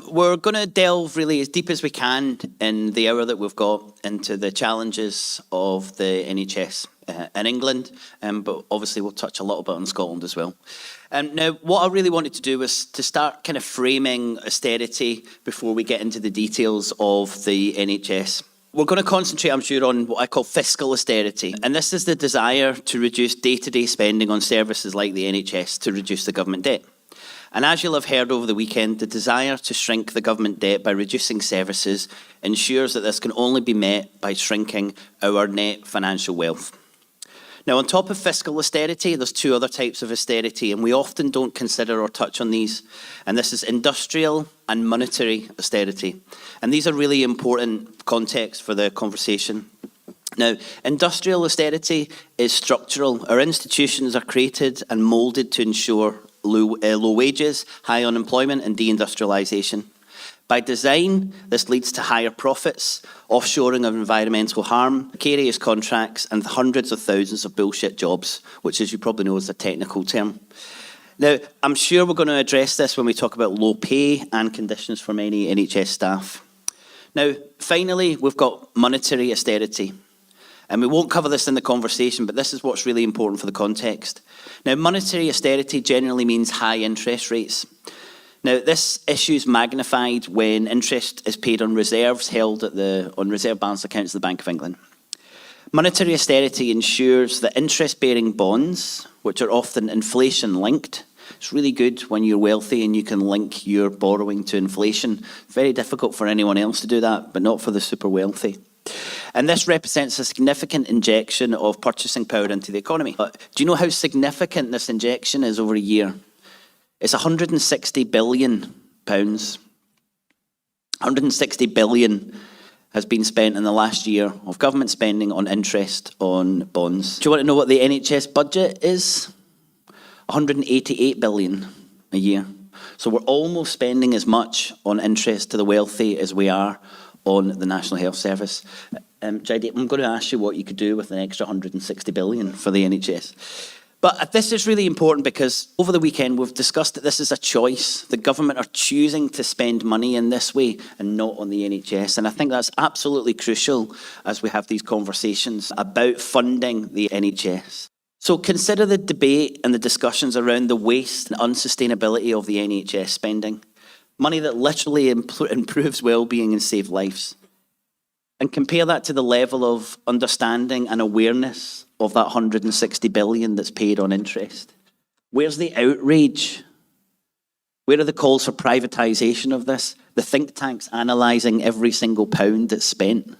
We're going to delve really as deep as we can in the hour that we've got into the challenges of the NHS in England, but obviously we'll touch a little bit on Scotland as well. Now, what I really wanted to do was to start kind of framing austerity before we get into the details of the NHS. We're going to concentrate, I'm sure, on what I call fiscal austerity. And this is the desire to reduce day-to-day spending on services like the NHS to reduce the government debt. And as you'll have heard over the weekend, the desire to shrink the government debt by reducing services ensures that this can only be met by shrinking our net financial wealth. Now, on top of fiscal austerity, there's two other types of austerity, and we often don't consider or touch on these. And this is industrial and monetary austerity. And these are really important context for the conversation. Now, industrial austerity is structural. Our institutions are created and moulded to ensure low wages, high unemployment and deindustrialisation. By design, this leads to higher profits, offshoring of environmental harm, precarious contracts and hundreds of thousands of bullshit jobs, which, as you probably know, is a technical term. Now, I'm sure we're going to address this when we talk about low pay and conditions for many NHS staff. Now, finally, we've got monetary austerity. And we won't cover this in the conversation, but this is what's really important for the context. Now, monetary austerity generally means high interest rates. Now, this issue is magnified when interest is paid on reserves held on reserve balance accounts of the Bank of England. Monetary austerity ensures that interest-bearing bonds, which are often inflation-linked, it's really good when you're wealthy and you can link your borrowing to inflation. Very difficult for anyone else to do that, but not for the super wealthy. And this represents a significant injection of purchasing power into the economy. But do you know how significant this injection is over a year? It's £160 billion. 160 billion has been spent in the last year of government spending on interest on bonds. Do you want to know what the NHS budget is? 188 billion a year. So we're almost spending as much on interest to the wealthy as we are on the National Health Service. Jaideep, I'm going to ask you what you could do with an extra 160 billion for the NHS. But this is really important because over the weekend we've discussed that this is a choice. The government are choosing to spend money in this way and not on the NHS. And I think that's absolutely crucial as we have these conversations about funding the NHS. So consider the debate and the discussions around the waste and unsustainability of the NHS spending. Money that literally improves well-being and saves lives. And compare that to the level of understanding and awareness of that 160 billion that's paid on interest. Where's the outrage? Where are the calls for privatization of this? The think tanks analysing every single pound that's spent.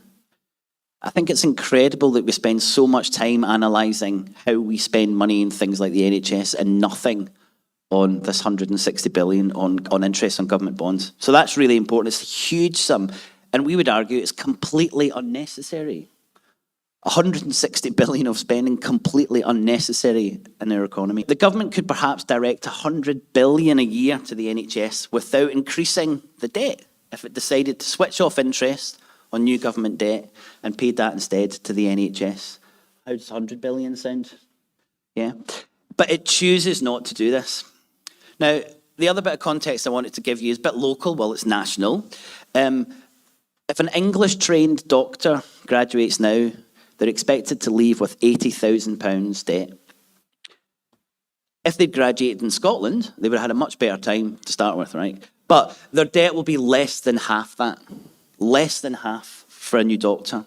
I think it's incredible that we spend so much time analysing how we spend money in things like the NHS and nothing on this 160 billion on interest on government bonds. So that's really important. It's a huge sum. And we would argue it's completely unnecessary. 160 billion of spending completely unnecessary in our economy. The government could perhaps direct 100 billion a year to the NHS without increasing the debt if it decided to switch off interest on new government debt and paid that instead to the NHS. How does 100 billion sound? Yeah. But it chooses not to do this. Now, the other bit of context I wanted to give you is a bit local, well, it's national. If an English-trained doctor graduates now, they're expected to leave with £80,000 debt. If they'd graduated in Scotland, they would have had a much better time to start with, right? But their debt will be less than half that. Less than half for a new doctor.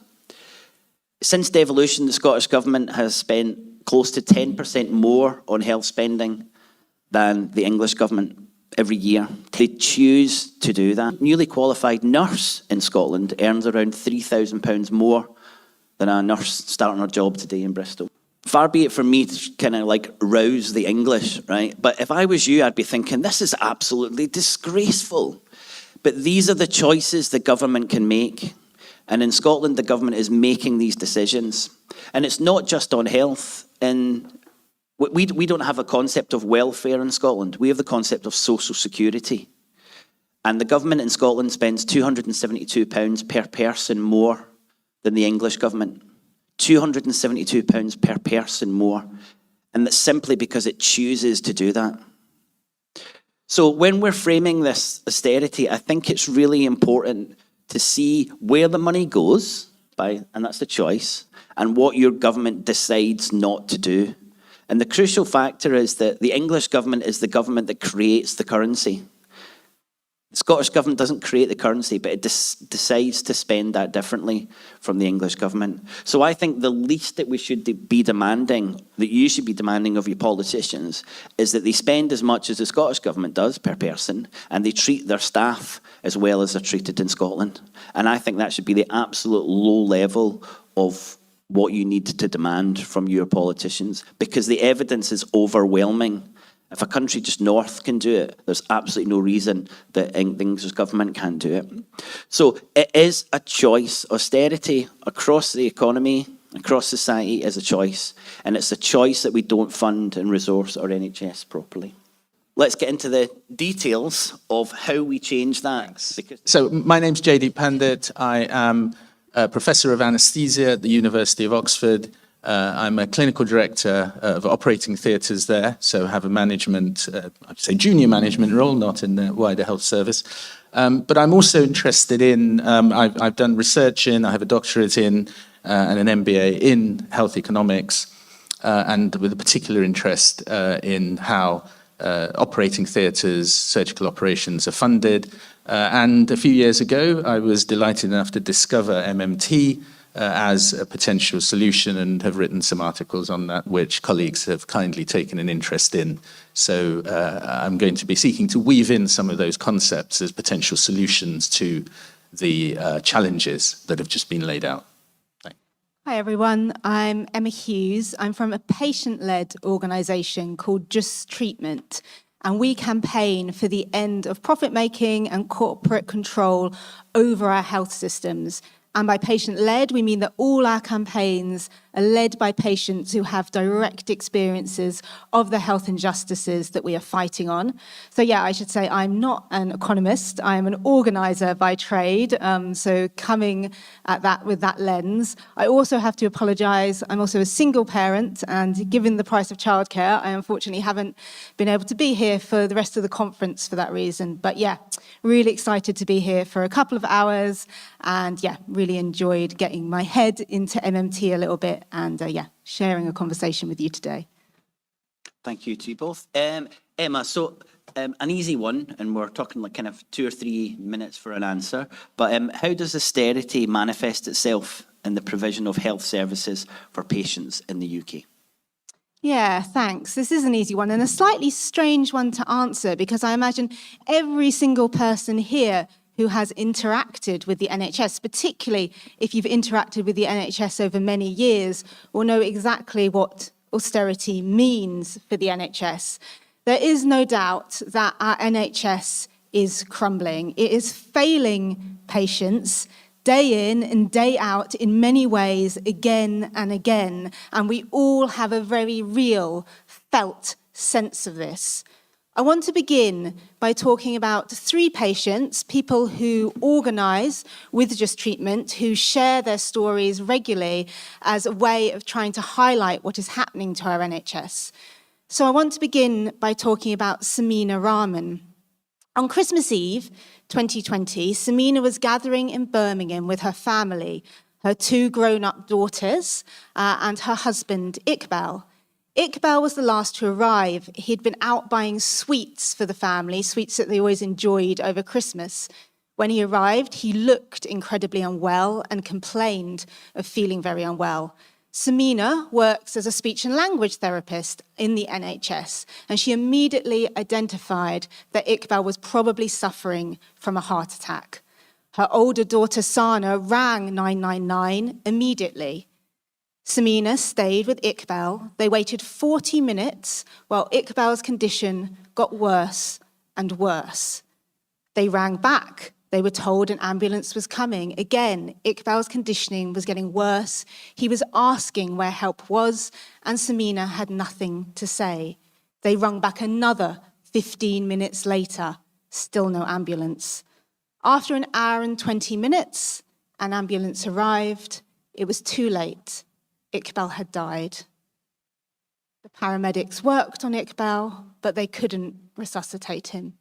Since devolution, the Scottish Government has spent close to 10% more on health spending than the English Government every year. They choose to do that. A newly qualified nurse in Scotland earns around £3,000 more than a nurse starting her job today in Bristol. Far be it from me to kind of like rouse the English, right? But if I was you, I'd be thinking, this is absolutely disgraceful. But these are the choices the government can make. And in Scotland, the government is making these decisions. And it's not just on health. We don't have a concept of welfare in Scotland. We have the concept of social security. And the government in Scotland spends £272 per person more than the English government. £272 per person more. And that's simply because it chooses to do that. So when we're framing this austerity, I think it's really important to see where the money goes, and that's the choice, and what your government decides not to do. And the crucial factor is that the English government is the government that creates the currency. The Scottish government doesn't create the currency, but it decides to spend that differently from the English government. So I think the least that we should be demanding, that you should be demanding of your politicians, is that they spend as much as the Scottish government does per person, and they treat their staff as well as they're treated in Scotland. And I think that should be the absolute low level of what you need to demand from your politicians, because the evidence is overwhelming. If a country just north can do it, there's absolutely no reason that the English government can't do it. So it is a choice. Austerity across the economy, across society is a choice. And it's a choice that we don't fund and resource our NHS properly. Let's get into the details of how we change that. So my name's Jaideep Pandit. I am a professor of anaesthesia at the University of Oxford. I'm a clinical director of operating theatres there, so have a management, I'd say junior management role, not in the wider health service. But I'm also interested in, I've done research in, I have a doctorate in, and an MBA in health economics, and with a particular interest in how operating theatres, surgical operations are funded. And a few years ago, I was delighted enough to discover MMT, as a potential solution, and have written some articles on that, which colleagues have kindly taken an interest in. So I'm going to be seeking to weave in some of those concepts as potential solutions to the challenges that have just been laid out. Thanks. Hi everyone, I'm Emma Hughes. I'm from a patient-led organisation called Just Treatment, and we campaign for the end of profit-making and corporate control over our health systems. And by patient-led, we mean that all our campaigns are led by patients who have direct experiences of the health injustices that we are fighting on. So yeah, I should say I'm not an economist, I am an organiser by trade, so coming at that with that lens. I also have to apologise, I'm also a single parent, and given the price of childcare, I unfortunately haven't been able to be here for the rest of the conference for that reason. But yeah, really excited to be here for a couple of hours, and yeah, really enjoyed getting my head into MMT a little bit, and yeah, sharing a conversation with you today. Thank you to you both. Emma, so an easy one, and we're talking like kind of 2 or 3 minutes for an answer, but how does austerity manifest itself in the provision of health services for patients in the UK? Yeah, thanks. This is an easy one and a slightly strange one to answer, because I imagine every single person here who has interacted with the NHS, particularly if you've interacted with the NHS over many years, will know exactly what austerity means for the NHS. There is no doubt that our NHS is crumbling. It is failing patients day in and day out in many ways, again and again. And we all have a very real, felt sense of this. I want to begin by talking about 3 patients, people who organise with Just Treatment, who share their stories regularly as a way of trying to highlight what is happening to our NHS. So I want to begin by talking about Samina Rahman. On Christmas Eve 2020, Samina was gathering in Birmingham with her family, her 2 grown-up daughters and her husband, Iqbal. Iqbal was the last to arrive. He'd been out buying sweets for the family, sweets that they always enjoyed over Christmas. When he arrived, he looked incredibly unwell and complained of feeling very unwell. Samina works as a speech and language therapist in the NHS, and she immediately identified that Iqbal was probably suffering from a heart attack. Her older daughter, Sana, rang 999 immediately. Samina stayed with Iqbal. They waited 40 minutes while Iqbal's condition got worse and worse. They rang back. They were told an ambulance was coming. Again, Iqbal's conditioning was getting worse. He was asking where help was, and Samina had nothing to say. They rung back another 15 minutes later. Still no ambulance. After an hour and 20 minutes, an ambulance arrived. It was too late. Iqbal had died. The paramedics worked on Iqbal. but they couldn't resuscitate him.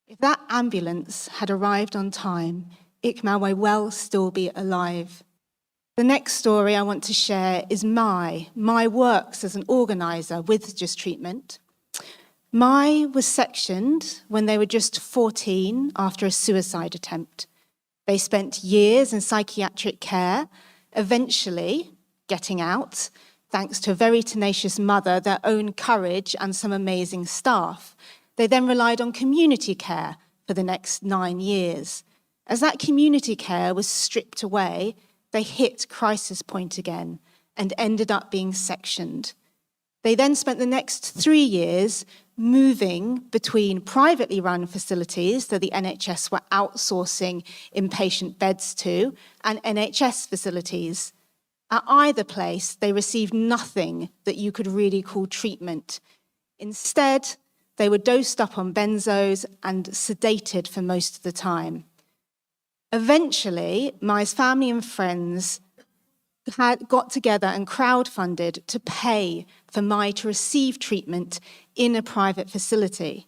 If that ambulance had arrived on time, Iqmal may well still be alive. The next story I want to share is Mai. Mai works as an organiser with Just Treatment. Mai was sectioned when they were just 14 after a suicide attempt. They spent years in psychiatric care, eventually getting out, thanks to a very tenacious mother, their own courage and some amazing staff. They then relied on community care for the next 9 years. As that community care was stripped away, they hit crisis point again and ended up being sectioned. They then spent the next 3 years moving between privately run facilities that the NHS were outsourcing inpatient beds to and NHS facilities. At either place, they received nothing that you could really call treatment. Instead, they were dosed up on benzos and sedated for most of the time. Eventually, Mai's family and friends had got together and crowdfunded to pay for Mai to receive treatment in a private facility.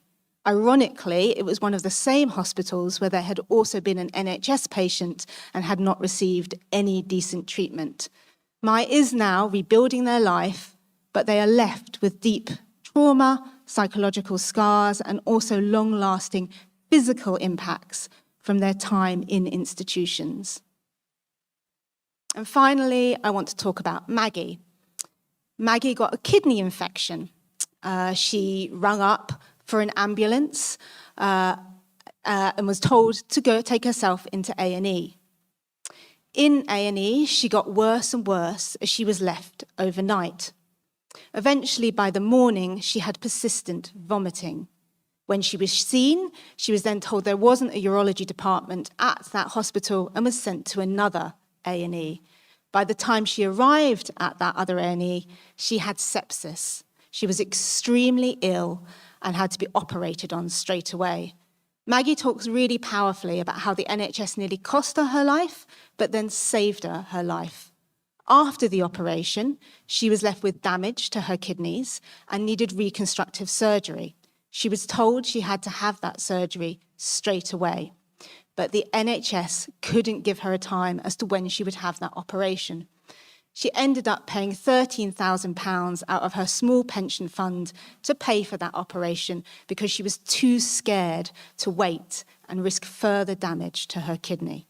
Ironically, it was one of the same hospitals where there had also been an NHS patient and had not received any decent treatment. Mai is now rebuilding their life, but they are left with deep trauma, psychological scars, and also long-lasting physical impacts from their time in institutions. And finally, I want to talk about Maggie. Maggie got a kidney infection. She rung up for an ambulance and was told to go take herself into A&E. In A&E, she got worse and worse as she was left overnight. Eventually, by the morning, she had persistent vomiting. When she was seen, she was then told there wasn't a urology department at that hospital and was sent to another A&E. By the time she arrived at that other A&E, she had sepsis. She was extremely ill and had to be operated on straight away. Maggie talks really powerfully about how the NHS nearly cost her life, but then saved her life. After the operation, she was left with damage to her kidneys and needed reconstructive surgery. She was told she had to have that surgery straight away, but the NHS couldn't give her a time as to when she would have that operation. She ended up paying £13,000 out of her small pension fund to pay for that operation because she was too scared to wait and risk further damage to her kidney.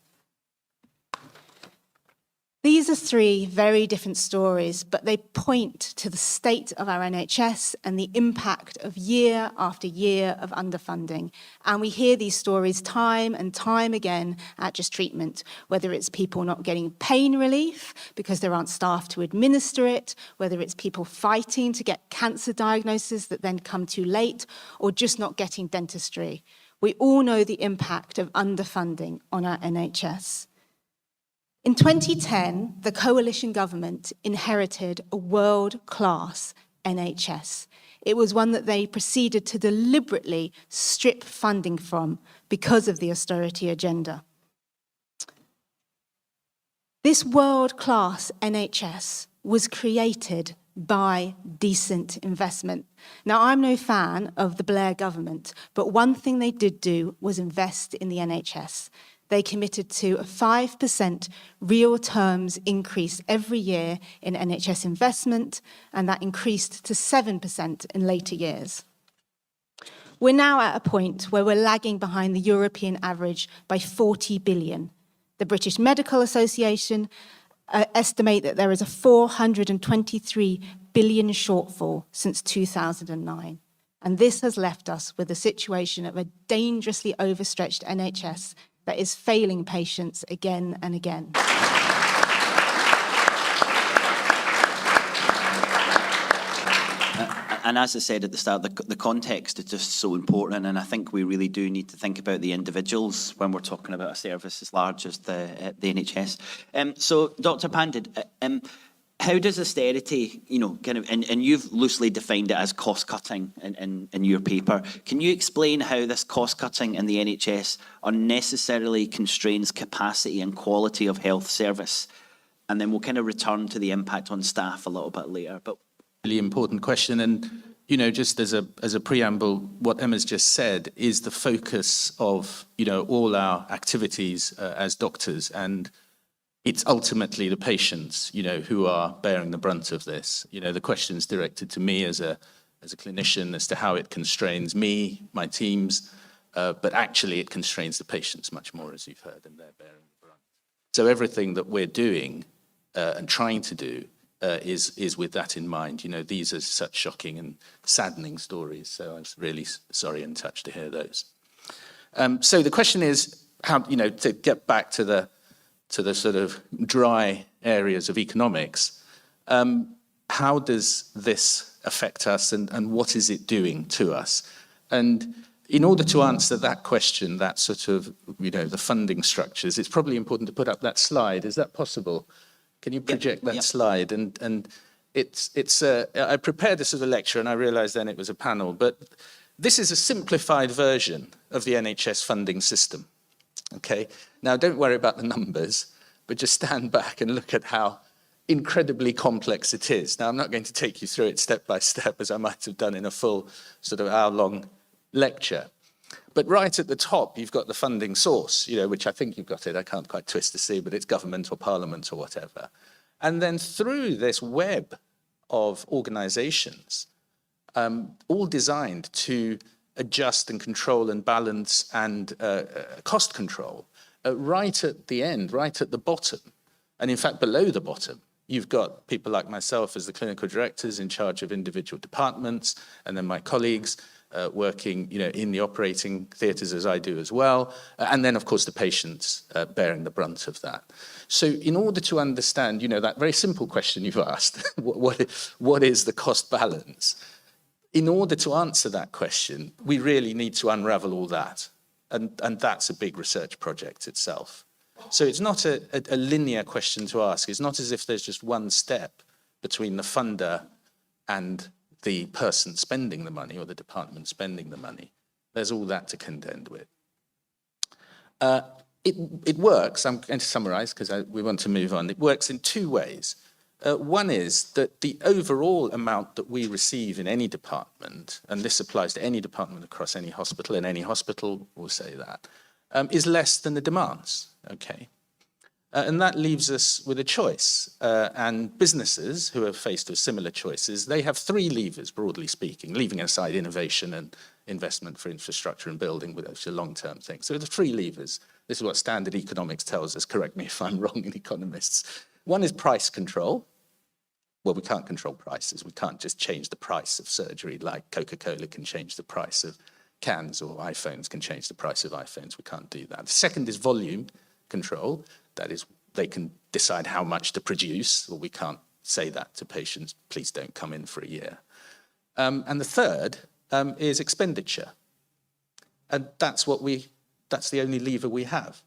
These are 3 very different stories, but they point to the state of our NHS and the impact of year after year of underfunding. And we hear these stories time and time again at Just Treatment, whether it's people not getting pain relief because there aren't staff to administer it, whether it's people fighting to get cancer diagnoses that then come too late, or just not getting dentistry. We all know the impact of underfunding on our NHS. In 2010, the coalition government inherited a world-class NHS. It was one that they proceeded to deliberately strip funding from because of the austerity agenda. This world-class NHS was created by decent investment. Now, I'm no fan of the Blair government, but one thing they did do was invest in the NHS. They committed to a 5% real terms increase every year in NHS investment, and that increased to 7% in later years. We're now at a point where we're lagging behind the European average by 40 billion. The British Medical Association estimate that there is a 423 billion shortfall since 2009. And this has left us with a situation of a dangerously overstretched NHS that is failing patients again and again. And as I said at the start, the context is just so important, and I think we really do need to think about the individuals when we're talking about a service as large as the NHS. So, Dr. Pandit, how does austerity, and you've loosely defined it as cost-cutting in your paper. Can you explain how this cost-cutting in the NHS unnecessarily constrains capacity and quality of health service? And then we'll kind of return to the impact on staff a little bit later. But really important question. And, just as a preamble, what Emma's just said is the focus of, all our activities as doctors. And it's ultimately the patients, who are bearing the brunt of this. The question's directed to me as a clinician as to how it constrains me, my teams, but actually it constrains the patients much more, as you've heard, and they're bearing the brunt. So everything that we're doing and trying to do is with that in mind. These are such shocking and saddening stories, so I'm really sorry and touched to hear those. So the question is how, to get back to the sort of dry areas of economics, how does this affect us and what is it doing to us? And in order to answer that question, that sort of, the funding structures, it's probably important to put up that slide. Is that possible? Can you project that slide? And I prepared this as a lecture and I realized then it was a panel, but this is a simplified version of the NHS funding system. Okay, now don't worry about the numbers, but just stand back and look at how incredibly complex it is. Now, I'm not going to take you through it step by step as I might have done in a full sort of hour-long lecture. But right at the top, you've got the funding source, which I think you've got it. I can't quite twist to see, but it's government or parliament or whatever. And then through this web of organizations, all designed to adjust and control and balance and cost control, right at the end, right at the bottom, and in fact below the bottom, you've got people like myself as the clinical directors in charge of individual departments, and then my colleagues working in the operating theatres as I do as well, and then of course the patients bearing the brunt of that. So in order to understand that very simple question you've asked, what is the cost balance? In order to answer that question, we really need to unravel all that. And that's a big research project itself. So it's not a linear question to ask. It's not as if there's just one step between the funder and the person spending the money or the department spending the money. There's all that to contend with. It works, I'm going to summarize because we want to move on. It works in two ways. One is that the overall amount that we receive in any department, and this applies to any department across any hospital, and any hospital will say that, is less than the demands, okay? And that leaves us with a choice. And businesses who are faced with similar choices, they have three levers, broadly speaking, leaving aside innovation and investment for infrastructure and building, which is a long-term thing. So the three levers. This is what standard economics tells us. Correct me if I'm wrong in Economists. One is price control. Well, we can't control prices. We can't just change the price of surgery like Coca-Cola can change the price of cans, or iPhones can change the price of iPhones. We can't do that. The second is volume control. That is, they can decide how much to produce, or we can't say that to patients, please don't come in for a year. And the third is expenditure. And that's the only lever we have.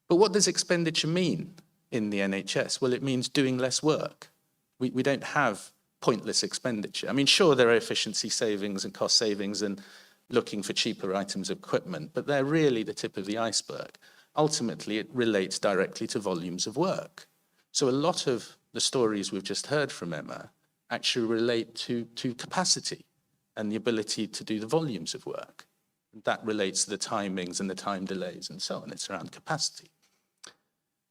But what does expenditure mean in the NHS? Well, it means doing less work. We don't have pointless expenditure. I mean, sure, there are efficiency savings and cost savings and looking for cheaper items of equipment, but they're really the tip of the iceberg. Ultimately, it relates directly to volumes of work. So a lot of the stories we've just heard from Emma actually relate to capacity and the ability to do the volumes of work. That relates to the timings and the time delays and so on. It's around capacity.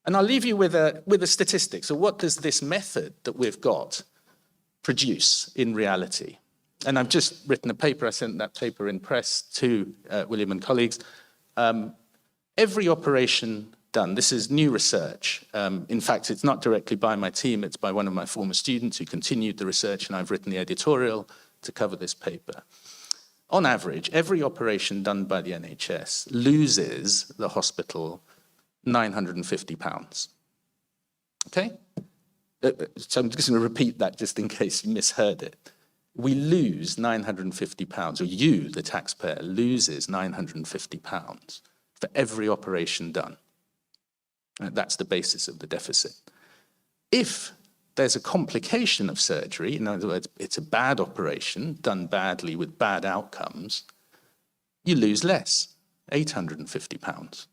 And I'll leave you with a statistic. So what does this method that we've got produce in reality? And I've just written a paper. I sent that paper in press to William and colleagues. Every operation done, this is new research. In fact, it's not directly by my team. It's by one of my former students who continued the research, and I've written the editorial to cover this paper. On average, every operation done by the NHS loses the hospital £950. Okay? So I'm just going to repeat that just in case you misheard it. We lose £950, or you, the taxpayer, loses £950 for every operation done. That's the basis of the deficit. If there's a complication of surgery, in other words, it's a bad operation done badly with bad outcomes, you lose less, £850.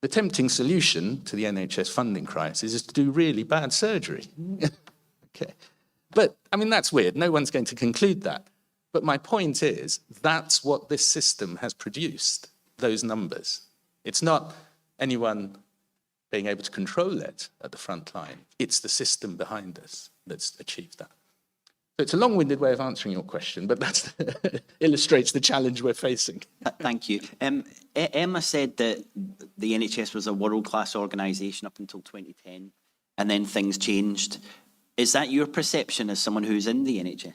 The tempting solution to the NHS funding crisis is to do really bad surgery. Okay. But, I mean, that's weird. No one's going to conclude that. But my point is, that's what this system has produced, those numbers. It's not anyone being able to control it at the front line. It's the system behind us that's achieved that. So it's a long-winded way of answering your question, but that illustrates the challenge we're facing. Thank you. Emma said that the NHS was a world-class organisation up until 2010, and then things changed. Is that your perception as someone who's in the NHS?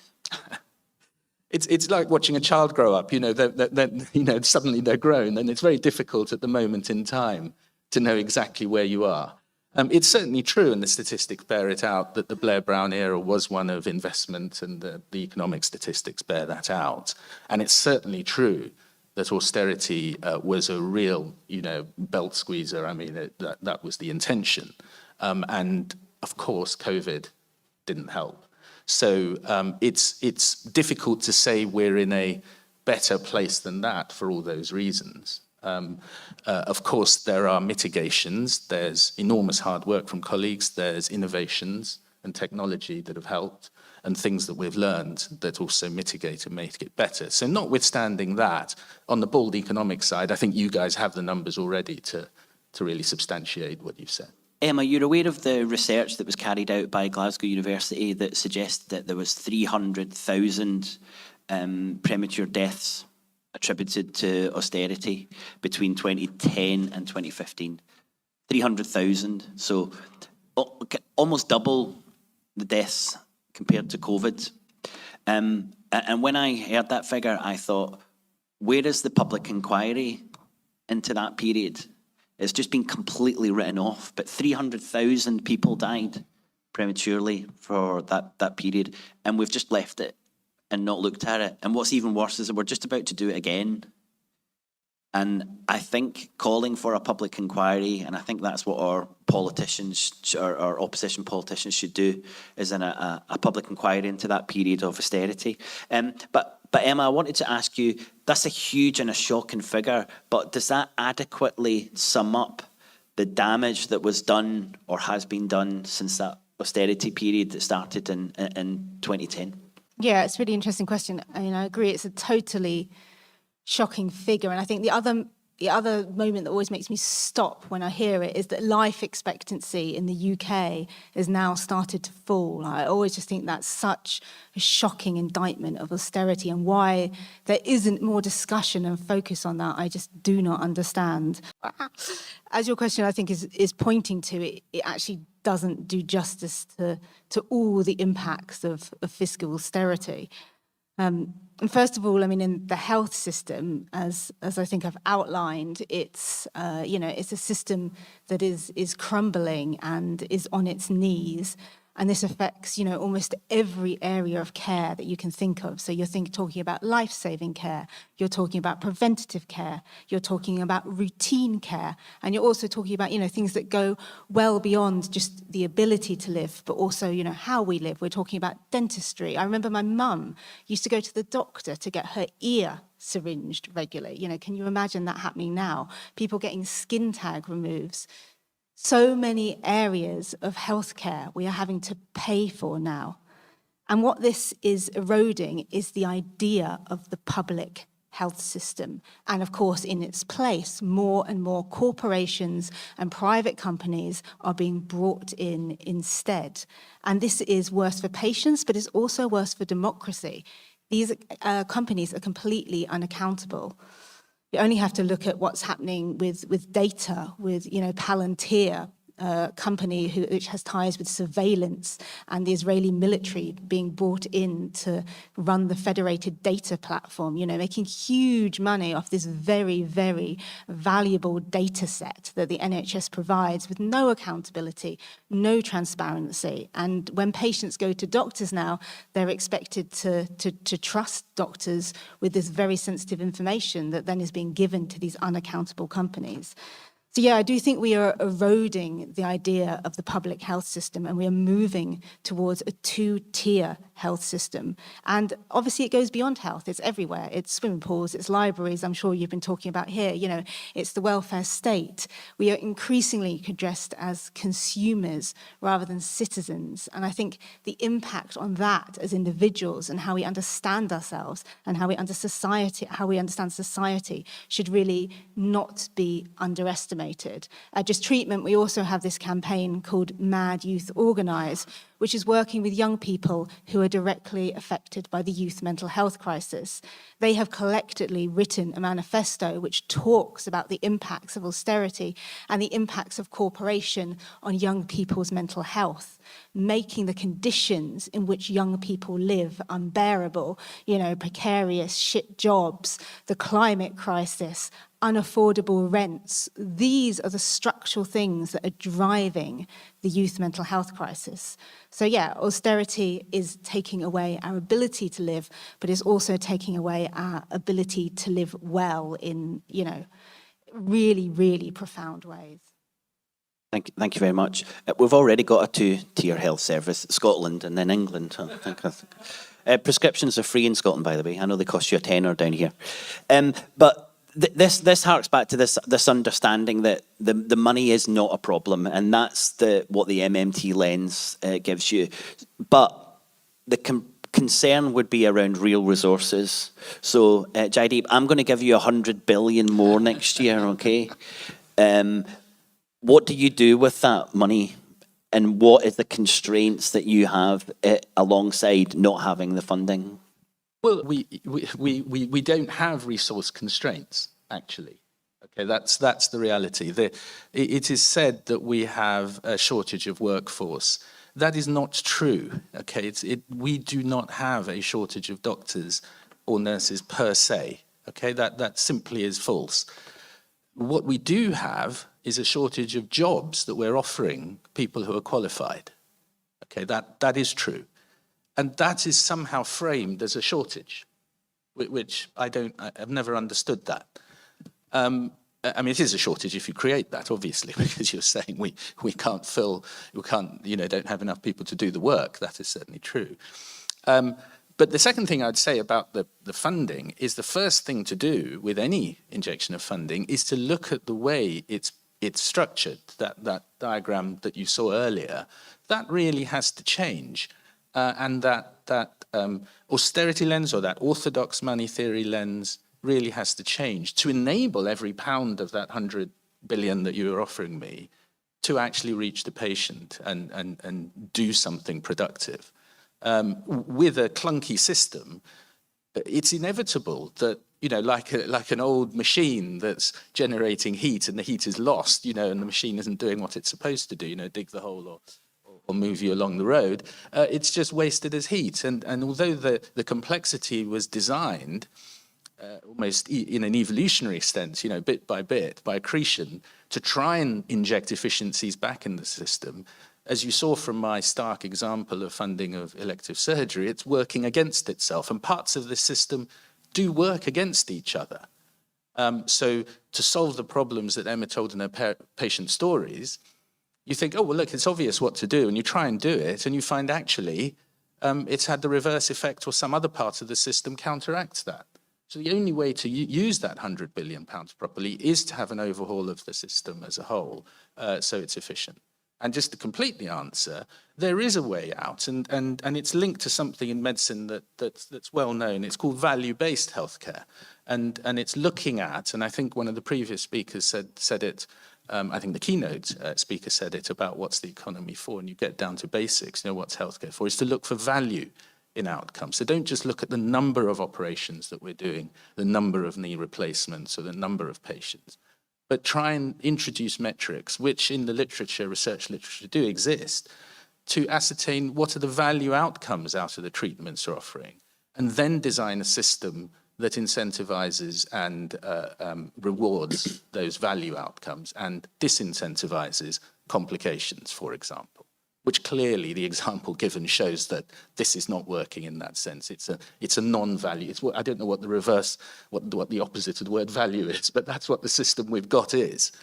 It's like watching a child grow up. Suddenly they're grown, and it's very difficult at the moment in time to know exactly where you are. It's certainly true, and the statistics bear it out, that the Blair-Brown era was one of investment, and the economic statistics bear that out. And it's certainly true that austerity was a real, belt squeezer. I mean, that was the intention. And of course, COVID didn't help. So it's difficult to say we're in a better place than that for all those reasons. Of course, there are mitigations. There's enormous hard work from colleagues. There's innovations and technology that have helped, and things that we've learned that also mitigate and make it better. So notwithstanding that, on the bald economic side, I think you guys have the numbers already to really substantiate what you've said. Emma, you're aware of the research that was carried out by Glasgow University that suggested that there was 300,000 premature deaths attributed to austerity between 2010 and 2015. 300,000, so almost double the deaths compared to COVID. And when I heard that figure, I thought, where is the public inquiry into that period? It's just been completely written off, but 300,000 people died prematurely for that period, and we've just left it and not looked at it. And what's even worse is that we're just about to do it again. And I think calling for a public inquiry, and I think that's what our politicians, our opposition politicians should do, is a public inquiry into that period of austerity. But Emma, I wanted to ask you, that's a huge and a shocking figure, but does that adequately sum up the damage that was done or has been done since that austerity period that started in 2010? Yeah, it's a really interesting question. I mean, I agree, it's a totally shocking figure. And I think the other moment that always makes me stop when I hear it is that life expectancy in the UK has now started to fall. I always just think that's such a shocking indictment of austerity, and why there isn't more discussion and focus on that, I just do not understand. As your question, I think, is pointing to, it actually doesn't do justice to all the impacts of fiscal austerity. And first of all, I mean, in the health system, as I think I've outlined, it's a system that is crumbling and is on its knees. And this affects, almost every area of care that you can think of. So you're talking about life-saving care, you're talking about preventative care, you're talking about routine care, and you're also talking about, things that go well beyond just the ability to live, but also, how we live. We're talking about dentistry. I remember my mum used to go to the doctor to get her ear syringed regularly. Can you imagine that happening now? People getting skin tag removes. So many areas of healthcare we are having to pay for now. And what this is eroding is the idea of the public health system. And of course, in its place, more and more corporations and private companies are being brought in instead. And this is worse for patients, but it's also worse for democracy. These companies are completely unaccountable. You only have to look at what's happening with data, with Palantir, a company which has ties with surveillance, and the Israeli military being brought in to run the federated data platform, making huge money off this very, very valuable data set that the NHS provides with no accountability, no transparency. And when patients go to doctors now, they're expected to trust doctors with this very sensitive information that then is being given to these unaccountable companies. So So yeah, I do think we are eroding the idea of the public health system, and we are moving towards a two-tier health system. And obviously it goes beyond health. It's everywhere. It's swimming pools, it's libraries, I'm sure you've been talking about here. You know, it's the welfare state. We are increasingly addressed as consumers rather than citizens. And I think the impact on that as individuals and how we understand ourselves and how we understand society should really not be underestimated. At Just Treatment, we also have this campaign called Mad Youth Organise, which is working with young people who are directly affected by the youth mental health crisis. They have collectively written a manifesto which talks about the impacts of austerity and the impacts of corporation on young people's mental health, making the conditions in which young people live unbearable, precarious, shit jobs, the climate crisis, unaffordable rents. These are the structural things that are driving the youth mental health crisis. So yeah, austerity is taking away our ability to live, but is also taking away our ability to live well in, really, really profound ways. Thank you very much. We've already got a two-tier health service, Scotland and then England. I think. Prescriptions are free in Scotland, by the way. I know they cost you a tenner down here. But this harks back to this understanding that the money is not a problem, and that's what the MMT lens gives you. But the concern would be around real resources. So, Jaideep, I'm going to give you 100 billion more next year, okay? What do you do with that money? And what is the constraints that you have alongside not having the funding? Well, we don't have resource constraints, actually. Okay, that's the reality. It is said that we have a shortage of workforce. That is not true. Okay, we do not have a shortage of doctors or nurses per se. Okay, that simply is false. What we do have is a shortage of jobs that we're offering people who are qualified. Okay, that is true. And that is somehow framed as a shortage, which I've never understood that. I mean, it is a shortage if you create that, obviously, because you're saying we can't fill, don't have enough people to do the work. That is certainly true. But the second thing I'd say about the funding is the first thing to do with any injection of funding is to look at the way it's structured. That diagram that you saw earlier, that really has to change. And that austerity lens, or that orthodox money theory lens, really has to change to enable every pound of that 100 billion that you are offering me to actually reach the patient and do something productive. With a clunky system, it's inevitable that, like an old machine that's generating heat and the heat is lost, and the machine isn't doing what it's supposed to do, dig the hole or move you along the road, it's just wasted as heat. And although the complexity was designed almost in an evolutionary sense, bit by bit, by accretion, to try and inject efficiencies back in the system, as you saw from my stark example of funding of elective surgery, it's working against itself. And parts of the system do work against each other. So to solve the problems that Emma told in her patient stories, you think, oh, well, look, it's obvious what to do. And you try and do it, and you find actually it's had the reverse effect, or some other part of the system counteracts that. So the only way to use that £100 billion properly is to have an overhaul of the system as a whole, so it's efficient. And just to complete the answer, there is a way out, and it's linked to something in medicine that's well known. It's called value-based healthcare, and it's looking at, and I think one of the previous speakers said it. I think the keynote speaker said it about what's the economy for, and you get down to basics. What's healthcare for? Is to look for value in outcomes. So don't just look at the number of operations that we're doing, the number of knee replacements, or the number of patients, but try and introduce metrics, which in the research literature do exist, to ascertain what are the value outcomes out of the treatments we're offering, and then design a system that incentivizes and rewards those value outcomes and disincentivizes complications, for example, which clearly the example given shows that this is not working in that sense. It's a non-value. I don't know what the opposite of the word value is, but that's what the system we've got is.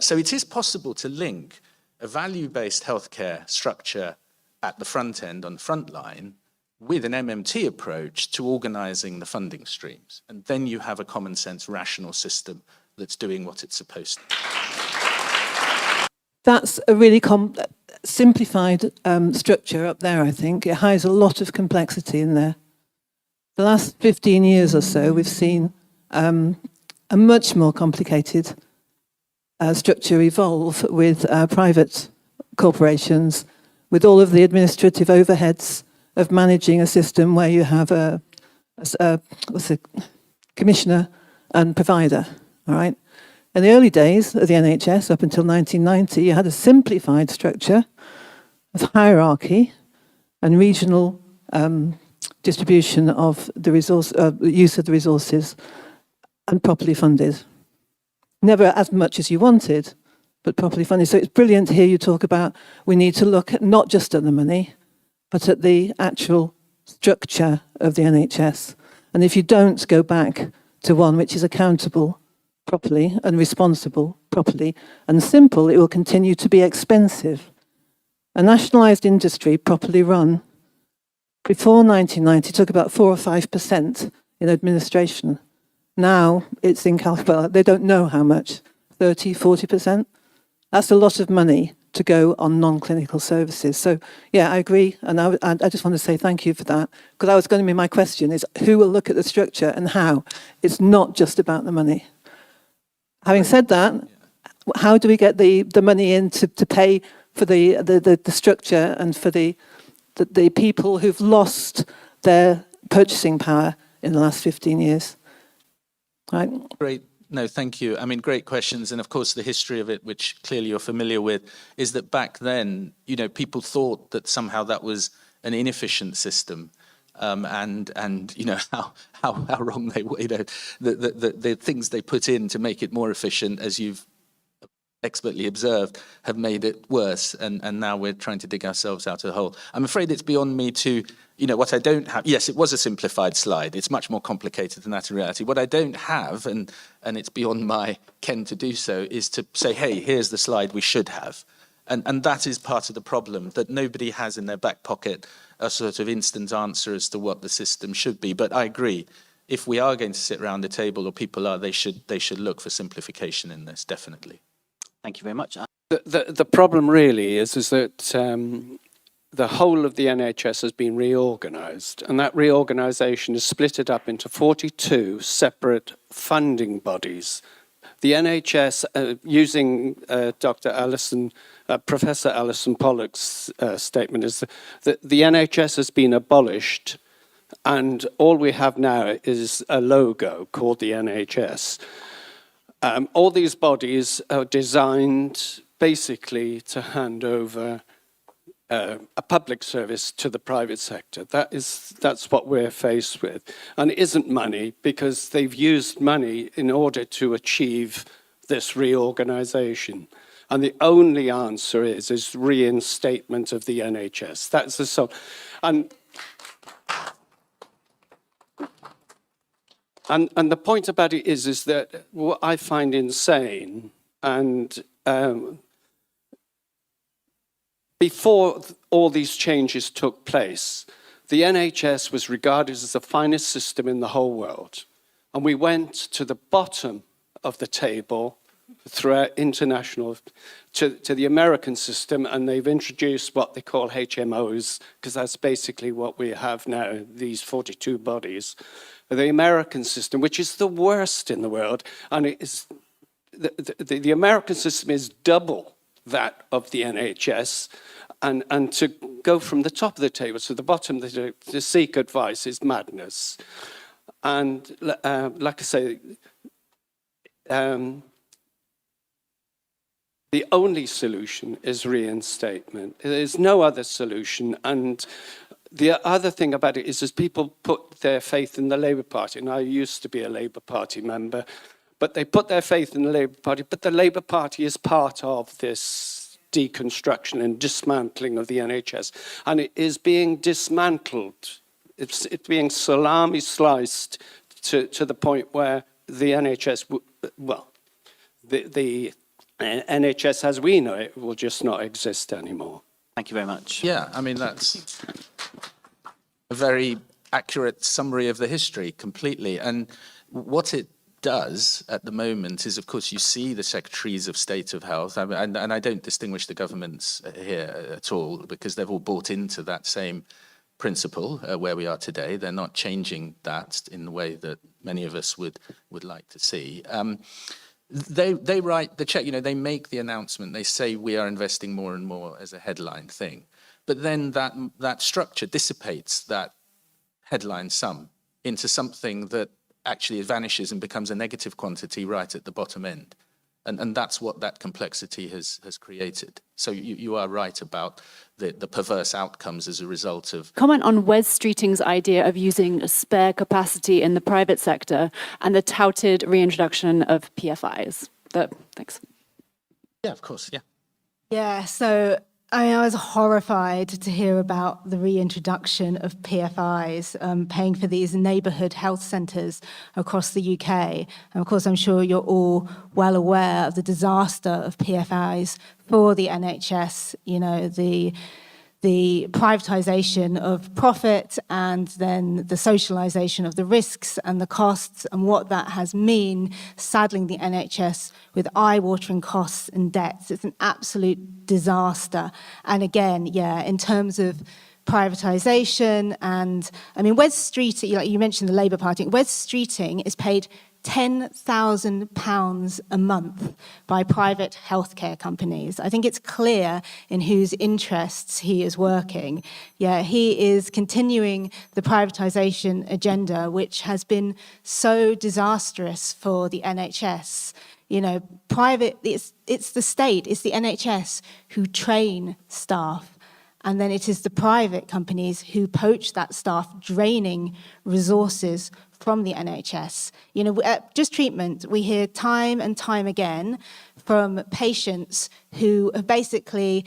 So it is possible to link a value-based healthcare structure at the front end, on the front line, with an MMT approach to organising the funding streams. And then you have a common sense, rational system that's doing what it's supposed to. That's a really simplified structure up there, I think. It hides a lot of complexity in there. The last 15 years or so, we've seen a much more complicated structure evolve with private corporations, with all of the administrative overheads of managing a system where you have a commissioner and provider, all right? In the early days of the NHS, up until 1990, you had a simplified structure of hierarchy and regional distribution of the use of the resources, and properly funded. Never as much as you wanted, but properly funded. So it's brilliant to hear you talk about we need to look at not just at the money, but at the actual structure of the NHS. And if you don't go back to one which is accountable properly and responsible properly and simple, it will continue to be expensive. A nationalised industry properly run before 1990 took about 4 or 5% in administration. Now it's incalculable. They don't know how much, 30, 40%. That's a lot of money to go on non-clinical services. So yeah, I agree. And I just want to say thank you for that, because that was going to be my question, is who will look at the structure and how? It's not just about the money. Having said that, how do we get the money in to pay for the structure and for the people who've lost their purchasing power in the last 15 years? Right. Great. No, thank you. I mean, great questions. And of course, the history of it, which clearly you're familiar with, is that back then, people thought that somehow that was an inefficient system. And how wrong they were, the things they put in to make it more efficient, as you've expertly observed, have made it worse. And now we're trying to dig ourselves out of the hole. I'm afraid it's beyond me to, what I don't have. Yes, it was a simplified slide. It's much more complicated than that in reality. What I don't have, and it's beyond my ken to do so, is to say, hey, here's the slide we should have. And that is part of the problem, that nobody has in their back pocket a sort of instant answer as to what the system should be. But I agree, if we are going to sit around the table, or people are, they should look for simplification in this, definitely. Thank you very much. The problem really is that the whole of the NHS has been reorganised, and that reorganisation is split it up into 42 separate funding bodies. The NHS, using Professor Alison Pollock's statement, is that the NHS has been abolished, and all we have now is a logo called the NHS. All these bodies are designed basically to hand over a public service to the private sector. That's what we're faced with. And it isn't money, because they've used money in order to achieve this reorganisation. And the only answer is reinstatement of the NHS. That's the sole. And the point about it is that what I find insane, and before all these changes took place, the NHS was regarded as the finest system in the whole world. And we went to the bottom of the table throughout international, to the American system, and they've introduced what they call HMOs, because that's basically what we have now, these 42 bodies. The American system, which is the worst in the world, and it is the American system is double that of the NHS, and to go from the top of the table to the bottom to seek advice is madness. And like I say, the only solution is reinstatement. There's no other solution. And the other thing about it is people put their faith in the Labour Party. And I used to be a Labour Party member, but they put their faith in the Labour Party. But the Labour Party is part of this deconstruction and dismantling of the NHS. And it is being dismantled. It's being salami sliced to the point where the NHS, well, the NHS as we know it will just not exist anymore. Thank you very much. Yeah, I mean, that's a very accurate summary of the history completely. And what it does at the moment is, of course, you see the secretaries of state of health, and I don't distinguish the governments here at all, because they've all bought into that same principle where we are today. They're not changing that in the way that many of us would like to see. They write the check, they make the announcement, they say we are investing more and more as a headline thing. But then that structure dissipates that headline sum into something that actually vanishes and becomes a negative quantity right at the bottom end. And that's what that complexity has created. So you are right about the perverse outcomes as a result of... Comment on Wes Streeting's idea of using spare capacity in the private sector and the touted reintroduction of PFIs. Thanks. Yeah, of course, yeah. Yeah, so I was horrified to hear about the reintroduction of PFIs, paying for these neighbourhood health centres across the UK. And of course, I'm sure you're all well aware of the disaster of PFIs for the NHS, the privatisation of profit and then the socialisation of the risks and the costs and what that has meant, saddling the NHS with eye-watering costs and debts. It's an absolute disaster. And again, in terms of privatisation and, Wes Streeting, you mentioned the Labour Party, Wes Streeting is paid £10,000 a month by private healthcare companies. I think it's clear in whose interests he is working. Yeah, he is continuing the privatisation agenda, which has been so disastrous for the NHS. It's the state, it's the NHS who train staff. And then it is the private companies who poach that staff, draining resources from the NHS. Just treatment, we hear time and time again from patients who have basically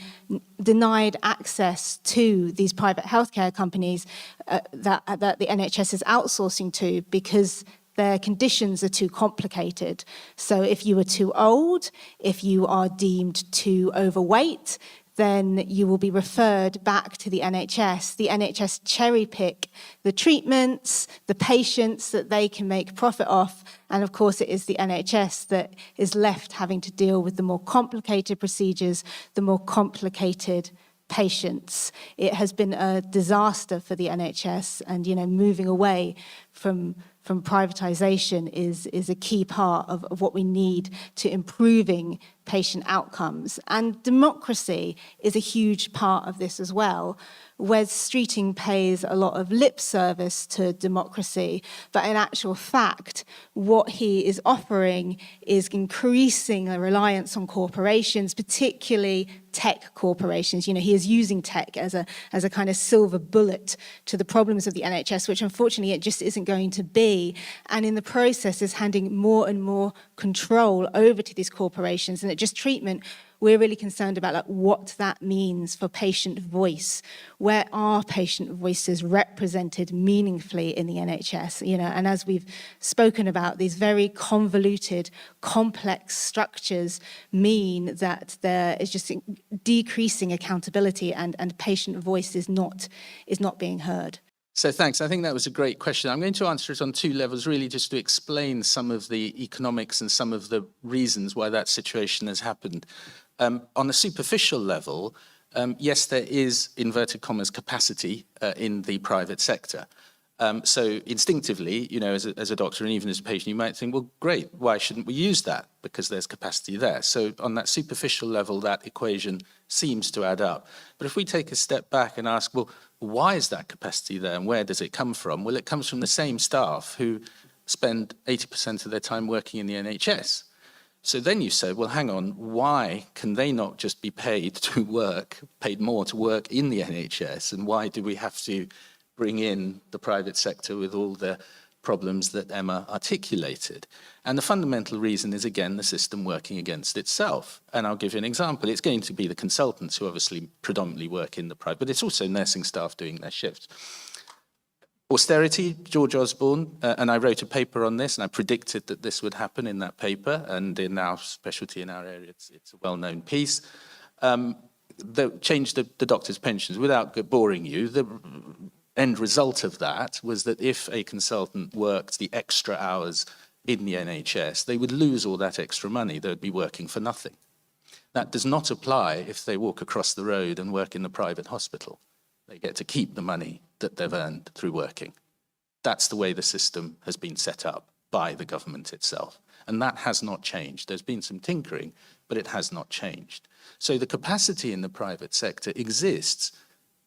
denied access to these private healthcare companies that the NHS is outsourcing to because their conditions are too complicated. So if you are too old, if you are deemed too overweight, then you will be referred back to the NHS. The NHS cherry pick the treatments, the patients that they can make profit off. And of course, it is the NHS that is left having to deal with the more complicated procedures, the more complicated patients. It has been a disaster for the NHS, and moving away from privatisation is a key part of what we need to improving patient outcomes. And democracy is a huge part of this as well. Wes Streeting pays a lot of lip service to democracy, but in actual fact, what he is offering is increasing a reliance on corporations, particularly tech corporations. He is using tech as a kind of silver bullet to the problems of the NHS, which unfortunately it just isn't going to be. And in the process is handing more and more control over to these corporations. And at Just Treatment, we're really concerned about what that means for patient voice. Where are patient voices represented meaningfully in the NHS? And as we've spoken about, these very convoluted, complex structures mean that there is just decreasing accountability, and patient voice is not being heard. So thanks. I think that was a great question. I'm going to answer it on two levels, really just to explain some of the economics and some of the reasons why that situation has happened. On a superficial level, yes, there is, inverted commas, capacity in the private sector. So instinctively, as a doctor and even as a patient, you might think, well, great, why shouldn't we use that? Because there's capacity there. So on that superficial level, that equation seems to add up. But if we take a step back and ask, well, why is that capacity there and where does it come from? Well, it comes from the same staff who spend 80% of their time working in the NHS. So then you say, well, hang on, why can they not just be paid more to work in the NHS? And why do we have to bring in the private sector with all the problems that Emma articulated? And the fundamental reason is, again, the system working against itself. And I'll give you an example. It's going to be the consultants who obviously predominantly work in the private, but it's also nursing staff doing their shifts. Austerity, George Osborne, and I wrote a paper on this, and I predicted that this would happen in that paper, and in our specialty, in our area, it's a well-known piece. Changed the doctors' pensions. Without boring you, the end result of that was that if a consultant worked the extra hours in the NHS, they would lose all that extra money. They would be working for nothing. That does not apply if they walk across the road and work in the private hospital. They get to keep the money that they've earned through working. That's the way the system has been set up by the government itself. And that has not changed. There's been some tinkering, but it has not changed. So the capacity in the private sector exists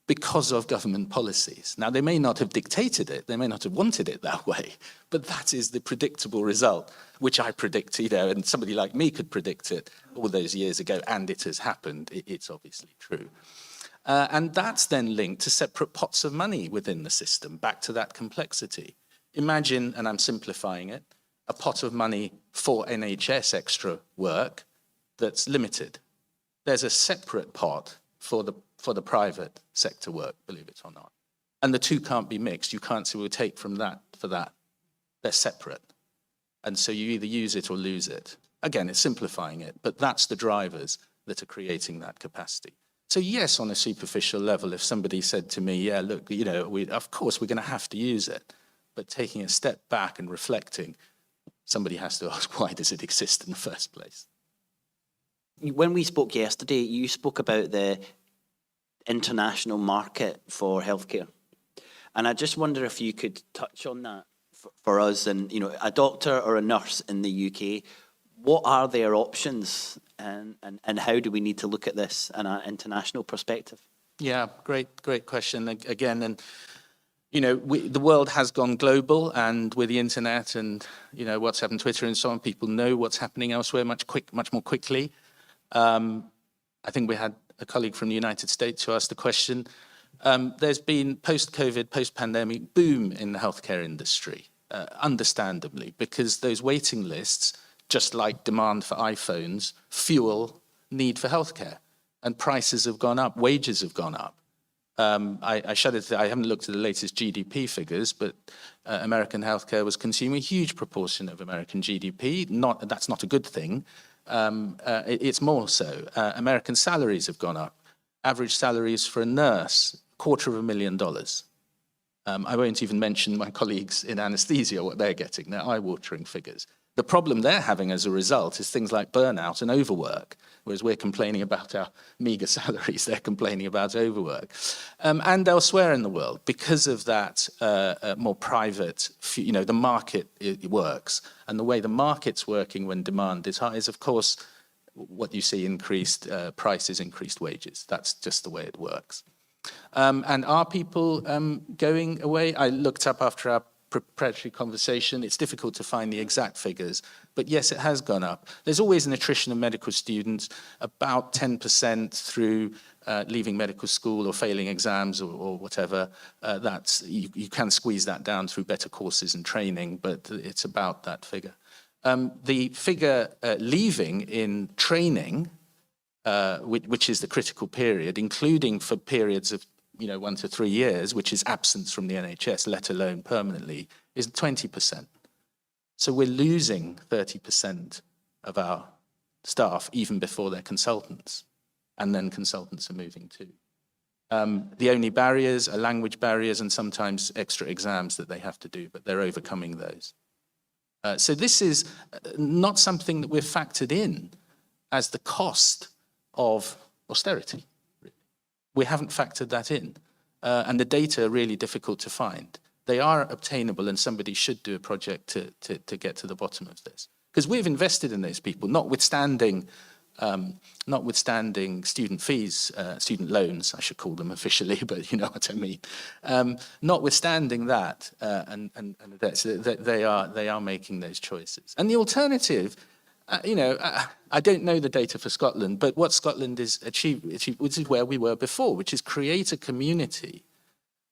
because of government policies. Now, they may not have dictated it, they may not have wanted it that way, but that is the predictable result, which I predict, and somebody like me could predict it all those years ago, and it has happened. It's obviously true. And that's then linked to separate pots of money within the system, back to that complexity. Imagine, and I'm simplifying it, a pot of money for NHS extra work that's limited. There's a separate pot for the private sector work, believe it or not. And the two can't be mixed. You can't say we'll take from that for that. They're separate. And so you either use it or lose it. Again, it's simplifying it, but that's the drivers that are creating that capacity. So yes, on a superficial level, if somebody said to me, yeah, look, of course we're going to have to use it, but taking a step back and reflecting, somebody has to ask, why does it exist in the first place? When we spoke yesterday, you spoke about the international market for healthcare. And I just wonder if you could touch on that for us. And, a doctor or a nurse in the UK, what are their options and how do we need to look at this in an international perspective? Yeah, great question again. And, the world has gone global, and with the internet and, WhatsApp and Twitter and so on, people know what's happening elsewhere much more quickly. I think we had a colleague from the United States who asked the question. There's been post-COVID, post-pandemic boom in the healthcare industry, understandably, because those waiting lists, just like demand for iPhones, fuel need for healthcare. And prices have gone up, wages have gone up. I haven't looked at the latest GDP figures, but American healthcare was consuming a huge proportion of American GDP. That's not a good thing. It's more so. American salaries have gone up. Average salaries for a nurse, $250,000. I won't even mention my colleagues in anaesthesia, what they're getting. They're eye-watering figures. The problem they're having as a result is things like burnout and overwork, whereas we're complaining about our meager salaries, they're complaining about overwork. And elsewhere in the world, because of that more private, the market it works. And the way the market's working when demand is high is, of course, what you see increased prices, increased wages. That's just the way it works. And are people going away? I looked up after our preparatory conversation. It's difficult to find the exact figures, but yes, it has gone up. There's always an attrition of medical students, about 10% through leaving medical school or failing exams or whatever. You can squeeze that down through better courses and training, but it's about that figure. The figure leaving in training, which is the critical period, including for periods of 1 to 3 years, which is absence from the NHS, let alone permanently, is 20%. So we're losing 30% of our staff even before they're consultants, and then consultants are moving too. The only barriers are language barriers and sometimes extra exams that they have to do, but they're overcoming those. So this is not something that we've factored in as the cost of austerity. We haven't factored that in. And the data are really difficult to find. They are obtainable, and somebody should do a project to get to the bottom of this. Because we've invested in those people, notwithstanding student fees, student loans, I should call them officially, but you know what I mean. Notwithstanding that, they are making those choices. And the alternative, I don't know the data for Scotland, but what Scotland is achieved, which is where we were before, which is create a community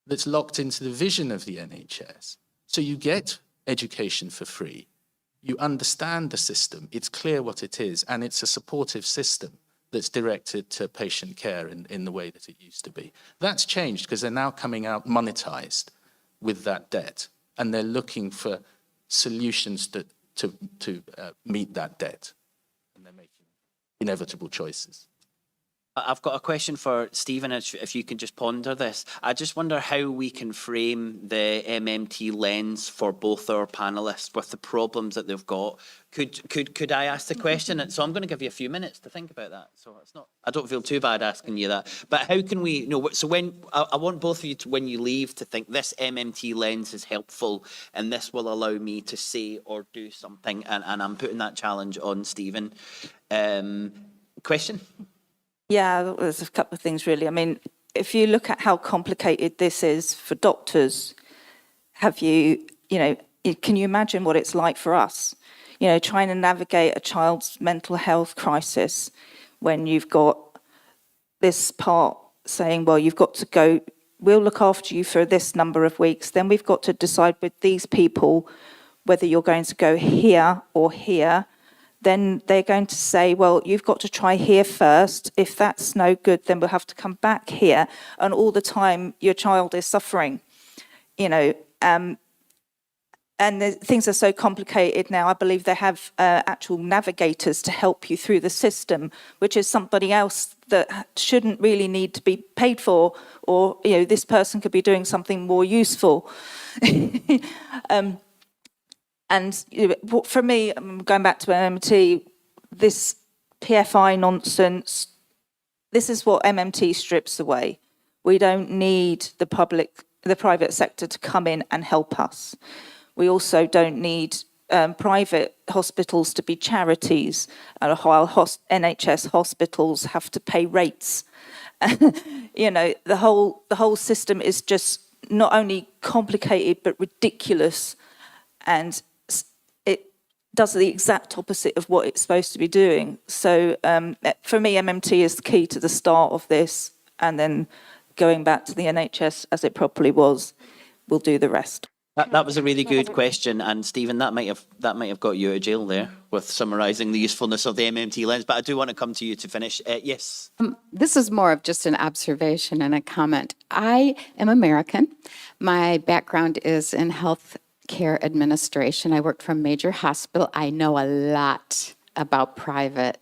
that's locked into the vision of the NHS. So you get education for free. You understand the system, it's clear what it is, and it's a supportive system that's directed to patient care in the way that it used to be. That's changed because they're now coming out monetized. with that debt, and they're looking for solutions to meet that debt, and they're making inevitable choices. I've got a question for Stephen, if you can just ponder this. I just wonder how we can frame the MMT lens for both our panelists with the problems that they've got. Could I ask the question? So I'm going to give you a few minutes to think about that. So it's not, I don't feel too bad asking you that. But how can we, so when, I want both of you to, when you leave, to think this MMT lens is helpful and this will allow me to say or do something. And I'm putting that challenge on Stephen. Question? Yeah, there's a couple of things really. I mean, if you look at how complicated this is for doctors, can you imagine what it's like for us? Trying to navigate a child's mental health crisis when you've got this part saying, well, you've got to go, we'll look after you for this number of weeks. Then we've got to decide with these people whether you're going to go here or here. Then they're going to say, well, you've got to try here first. If that's no good, then we'll have to come back here. And all the time, your child is suffering, and things are so complicated now. I believe they have actual navigators to help you through the system, which is somebody else that shouldn't really need to be paid for, or, this person could be doing something more useful. And for me, going back to MMT, this PFI nonsense, this is what MMT strips away. We don't need the private sector to come in and help us. We also don't need private hospitals to be charities, while NHS hospitals have to pay rates. The whole system is just not only complicated but ridiculous, and it does the exact opposite of what it's supposed to be doing. So for me, MMT is the key to the start of this, and then going back to the NHS as it properly was, we'll do the rest. That was a really good question, and Stephen, that might have got you out of jail there with summarising the usefulness of the MMT lens. But I do want to come to you to finish. Yes. This is more of just an observation and a comment. I am American. My background is in health care administration. I worked for a major hospital. I know a lot about private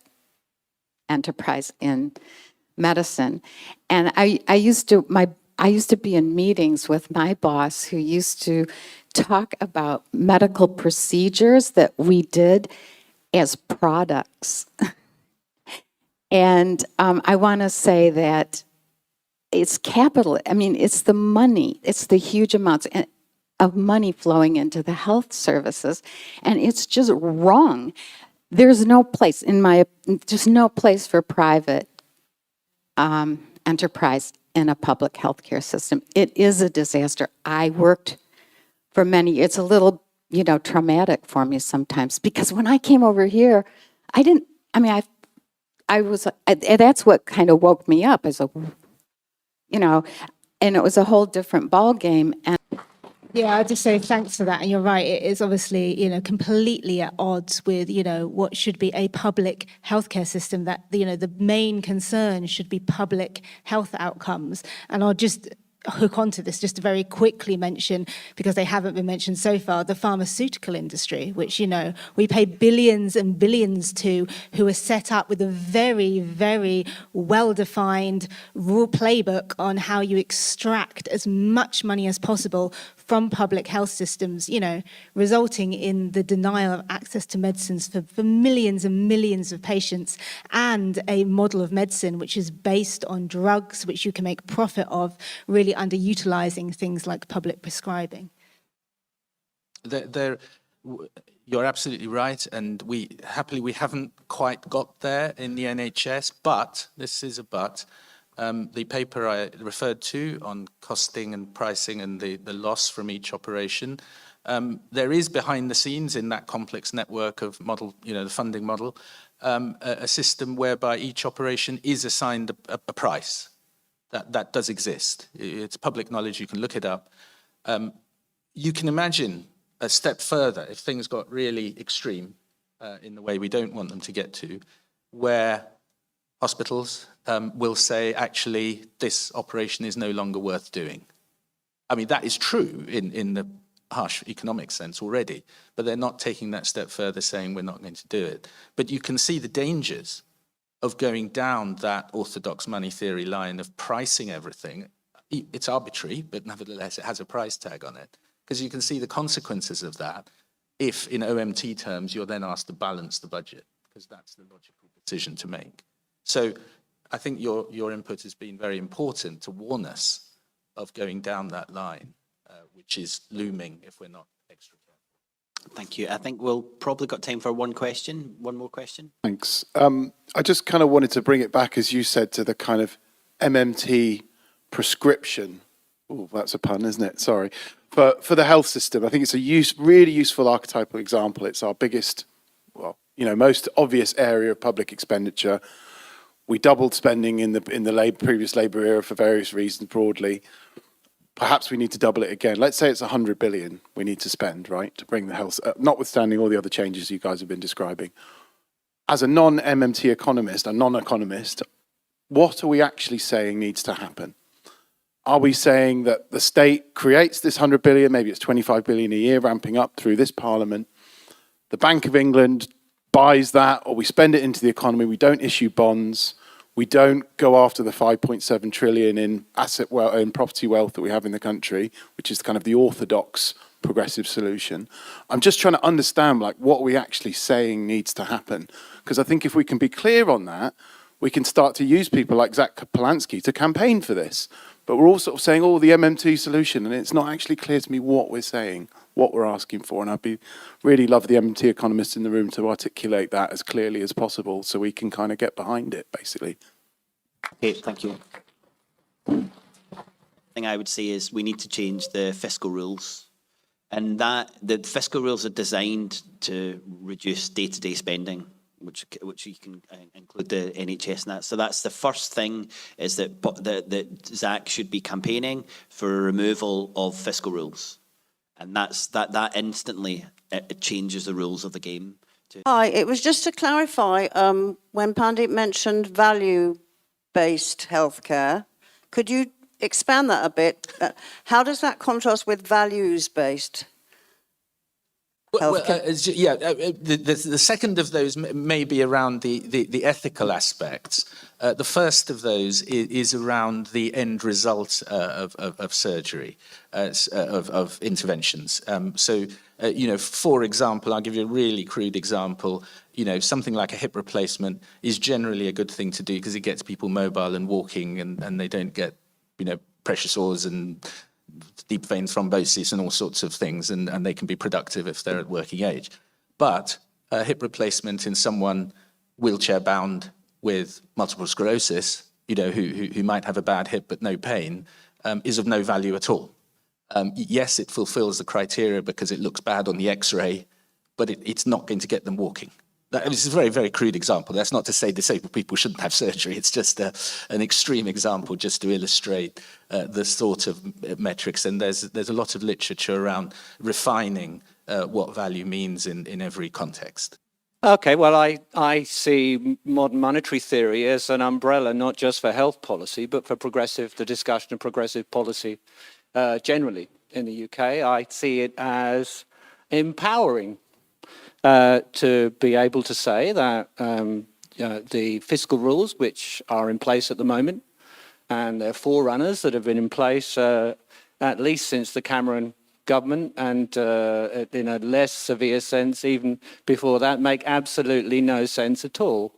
enterprise in medicine, and I used to be in meetings with my boss, who used to talk about medical procedures that we did as products. And I want to say that it's capital. I mean, it's the money. It's the huge amounts of money flowing into the health services, and it's just wrong. There's no place, just no place for private enterprise in a public healthcare system. It is a disaster. I worked for many. It's a little, traumatic for me sometimes, because when I came over here, that's what kind of woke me up as and it was a whole different ball game. And yeah, I'd just say thanks for that. And you're right, it is obviously, completely at odds with, what should be a public healthcare system, that, the main concern should be public health outcomes. And I'll just hook onto this just to very quickly mention, because they haven't been mentioned so far, the pharmaceutical industry, which, we pay billions and billions to, who are set up with a very, very well-defined rule playbook on how you extract as much money as possible from public health systems, resulting in the denial of access to medicines for millions and millions of patients, and a model of medicine which is based on drugs which you can make profit of, really underutilizing things like public prescribing. You're absolutely right, and we haven't quite got there in the NHS, but, this is a but, the paper I referred to on costing and pricing and the loss from each operation, there is behind the scenes in that complex network of model, the funding model, a system whereby each operation is assigned a price. That does exist. It's public knowledge, you can look it up. You can imagine a step further if things got really extreme in the way we don't want them to get to, where hospitals will say, actually, this operation is no longer worth doing. I mean, that is true in the harsh economic sense already, but they're not taking that step further, saying we're not going to do it. But you can see the dangers of going down that orthodox money theory line of pricing everything. It's arbitrary, but nevertheless, it has a price tag on it. Because you can see the consequences of that if, in OMT terms, you're then asked to balance the budget, because that's the logical decision to make. So I think your input has been very important to warn us of going down that line, which is looming if we're not extra careful. Thank you. I think we'll probably got time for one more question. Thanks. I just kind of wanted to bring it back, as you said, to the kind of MMT prescription. Oh, that's a pun, isn't it? Sorry. For the health system, I think it's a really useful archetypal example. It's our biggest, well, most obvious area of public expenditure. We doubled spending in the previous Labour era for various reasons broadly. Perhaps we need to double it again. Let's say it's 100 billion we need to spend, right, to bring the health, notwithstanding all the other changes you guys have been describing. As a non-MMT economist, a non-economist, what are we actually saying needs to happen? Are we saying that the state creates this 100 billion, maybe it's 25 billion a year, ramping up through this parliament, the Bank of England buys that, or we spend it into the economy, we don't issue bonds, we don't go after the 5.7 trillion in in property wealth that we have in the country, which is kind of the orthodox progressive solution. I'm just trying to understand what are we actually saying needs to happen? Because I think if we can be clear on that, we can start to use people like Zach Polanski to campaign for this. But we're all sort of saying, the MMT solution, and it's not actually clear to me what we're saying, what we're asking for. And I'd really love the MMT economists in the room to articulate that as clearly as possible so we can kind of get behind it, basically. Okay, thank you. The thing I would say is we need to change the fiscal rules. And the fiscal rules are designed to reduce day-to-day spending, which you can include the NHS in that. So that's the first thing, is that Zach should be campaigning for a removal of fiscal rules. And that instantly it changes the rules of the game. Hi, it was just to clarify, when Pandit mentioned value-based healthcare, could you expand that a bit? How does that contrast with values-based? The second of those may be around the ethical aspects. The first of those is around the end result of surgery, of interventions. For example, I'll give you a really crude example. Something like a hip replacement is generally a good thing to do because it gets people mobile and walking, and they don't get, pressure sores and deep vein thrombosis and all sorts of things, and they can be productive if they're at working age. But a hip replacement in someone wheelchair-bound with multiple sclerosis, who might have a bad hip but no pain, is of no value at all. Yes, it fulfills the criteria because it looks bad on the X-ray, but it's not going to get them walking. This is a very, very crude example. That's not to say disabled people shouldn't have surgery. It's just an extreme example just to illustrate the sort of metrics. And there's a lot of literature around refining what value means in every context. Okay, well, I see modern monetary theory as an umbrella, not just for health policy, but for the discussion of progressive policy generally in the UK. I see it as empowering to be able to say that the fiscal rules which are in place at the moment, and their forerunners that have been in place at least since the Cameron government, and in a less severe sense even before that, make absolutely no sense at all.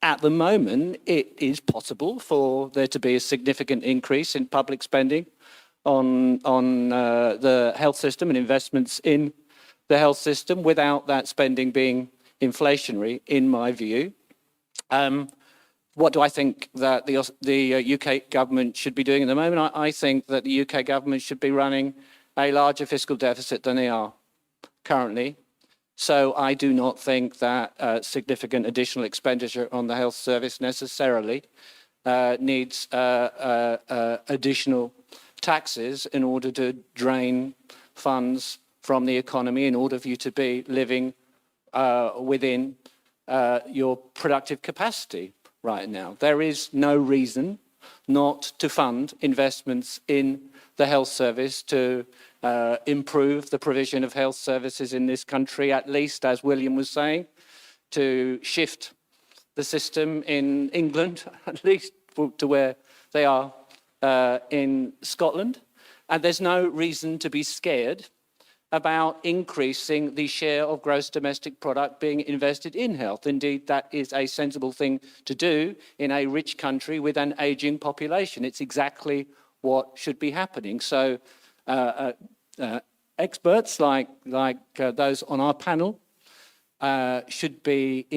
At the moment, it is possible for there to be a significant increase in public spending on the health system and investments in the health system without that spending being inflationary, in my view. What do I think that the UK government should be doing at the moment? I think that the UK government should be running a larger fiscal deficit than they are currently. So I do not think that significant additional expenditure on the health service necessarily needs additional taxes in order to drain funds from the economy in order for you to be living within your productive capacity right now. There is no reason not to fund investments in the health service to improve the provision of health services in this country, at least, as William was saying, to shift the system in England, at least to where they are in Scotland. And there's no reason to be scared about increasing the share of gross domestic product being invested in health. Indeed, that is a sensible thing to do in a rich country with an aging population. It's exactly what should be happening. So experts like those on our panel should be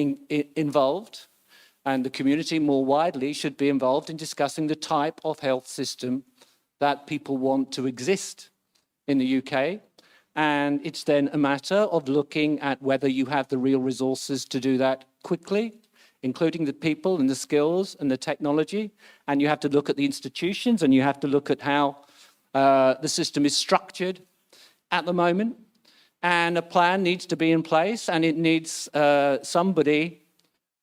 involved, and the community more widely should be involved in discussing the type of health system that people want to exist in the UK. And it's then a matter of looking at whether you have the real resources to do that quickly, including the people and the skills and the technology. And you have to look at the institutions, and you have to look at how the system is structured at the moment. And a plan needs to be in place, and it needs somebody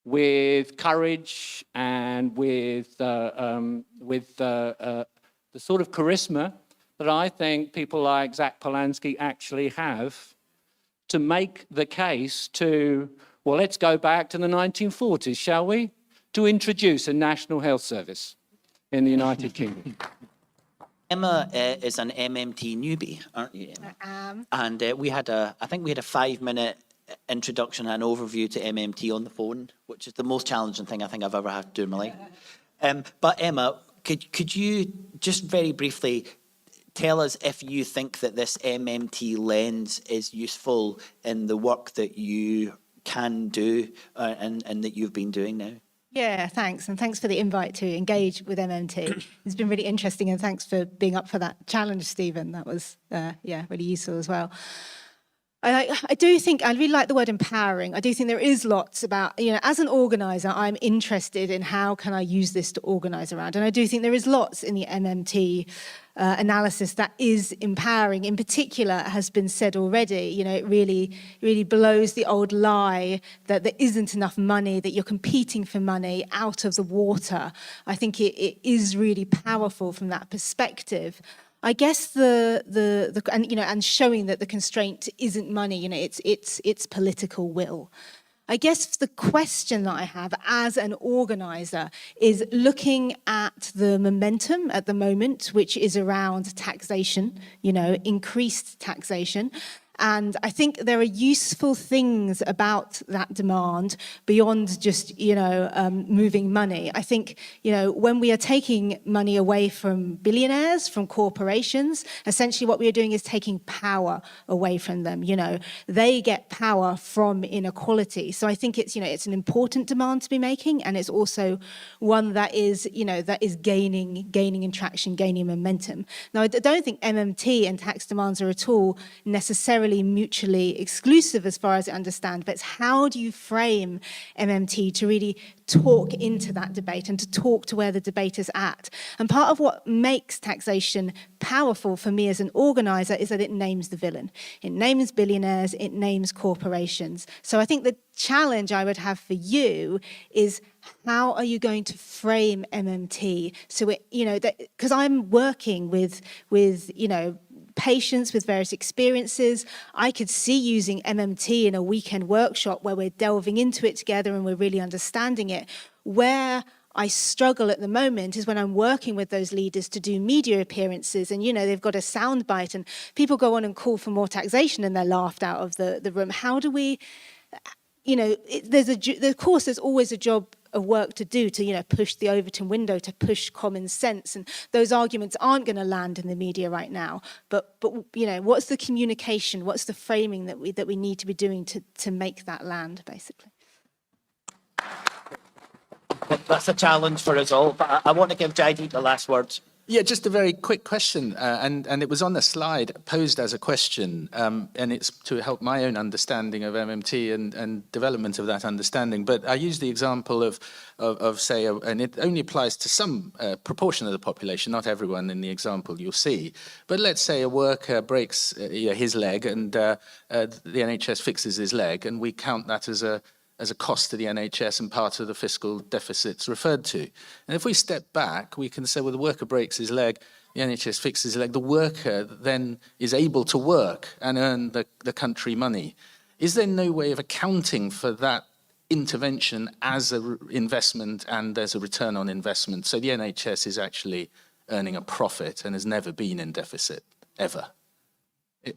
with courage and with the sort of charisma that I think people like Zach Polanski actually have to make the case to, well, let's go back to the 1940s, shall we? To introduce a national health service in the United Kingdom. Emma is an MMT newbie, aren't you, Emma? I am. And I think we had a 5-minute introduction and overview to MMT on the phone, which is the most challenging thing I think I've ever had to do in my life. But Emma, could you just very briefly tell us if you think that this MMT lens is useful in the work that you can do and that you've been doing now? Yeah, thanks. And thanks for the invite to engage with MMT. It's been really interesting, and thanks for being up for that challenge, Stephen. That was, really useful as well. I do think, I really like the word empowering. I do think there is lots about, as an organiser, I'm interested in how can I use this to organise around. And I do think there is lots in the MMT analysis that is empowering. In particular, has been said already, it really blows the old lie that there isn't enough money, that you're competing for money out of the water. I think it is really powerful from that perspective. I guess and showing that the constraint isn't money, it's political will. I guess the question that I have as an organiser is looking at the momentum at the moment, which is around taxation, increased taxation. And I think there are useful things about that demand beyond just, moving money. I think, when we are taking money away from billionaires, from corporations, essentially what we are doing is taking power away from them. They get power from inequality. So I think it's an important demand to be making, and it's also one that is, gaining in traction, gaining momentum. Now, I don't think MMT and tax demands are at all necessarily mutually exclusive as far as I understand, but it's how do you frame MMT to really talk into that debate and to talk to where the debate is at. And part of what makes taxation powerful for me as an organiser is that it names the villain. It names billionaires, it names corporations. So I think the challenge I would have for you is how are you going to frame MMT so it, because I'm working with patients with various experiences. I could see using MMT in a weekend workshop where we're delving into it together and we're really understanding it. Where I struggle at the moment is when I'm working with those leaders to do media appearances and, they've got a soundbite and people go on and call for more taxation and they're laughed out of the room. How do we, of course, there's always a job of work to do to, push the Overton window, to push common sense. And those arguments aren't going to land in the media right now. But what's the communication? What's the framing that we need to be doing to make that land, basically? That's a challenge for us all, but I want to give Jaideep the last words. Yeah, just a very quick question, and it was on the slide posed as a question, and it's to help my own understanding of MMT and development of that understanding. But I use the example of say, and it only applies to some proportion of the population, not everyone in the example you'll see. But let's say a worker breaks his leg, and the NHS fixes his leg, and we count that as as a cost to the NHS and part of the fiscal deficits referred to. And if we step back, we can say, well, the worker breaks his leg, the NHS fixes his leg, the worker then is able to work and earn the country money. Is there no way of accounting for that intervention as an investment and as a return on investment? So the NHS is actually earning a profit and has never been in deficit, ever.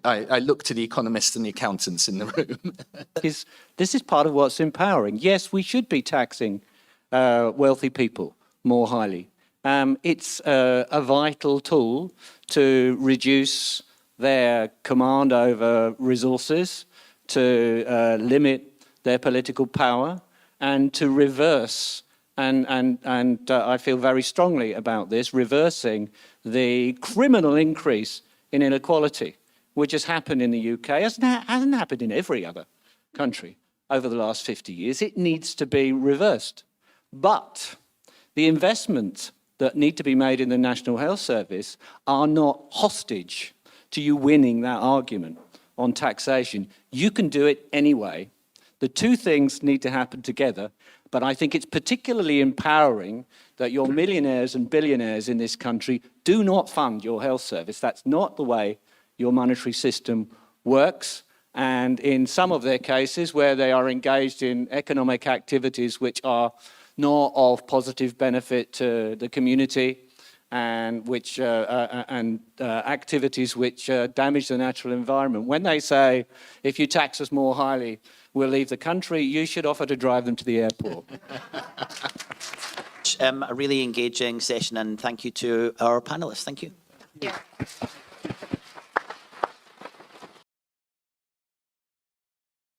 I look to the economists and the accountants in the room. This is part of what's empowering. Yes, we should be taxing wealthy people more highly. It's a vital tool to reduce their command over resources, to limit their political power, and to reverse, and I feel very strongly about this, reversing the criminal increase in inequality, which has happened in the UK, hasn't happened in every other country over the last 50 years. It needs to be reversed. But the investments that need to be made in the National Health Service are not hostage to you winning that argument on taxation. You can do it anyway. The two things need to happen together, but I think it's particularly empowering that your millionaires and billionaires in this country do not fund your health service. That's not the way your monetary system works. And in some of their cases where they are engaged in economic activities which are not of positive benefit to the community and which activities which damage the natural environment, when they say, if you tax us more highly, we'll leave the country, you should offer to drive them to the airport. A really engaging session, and thank you to our panelists. Thank you. Yeah.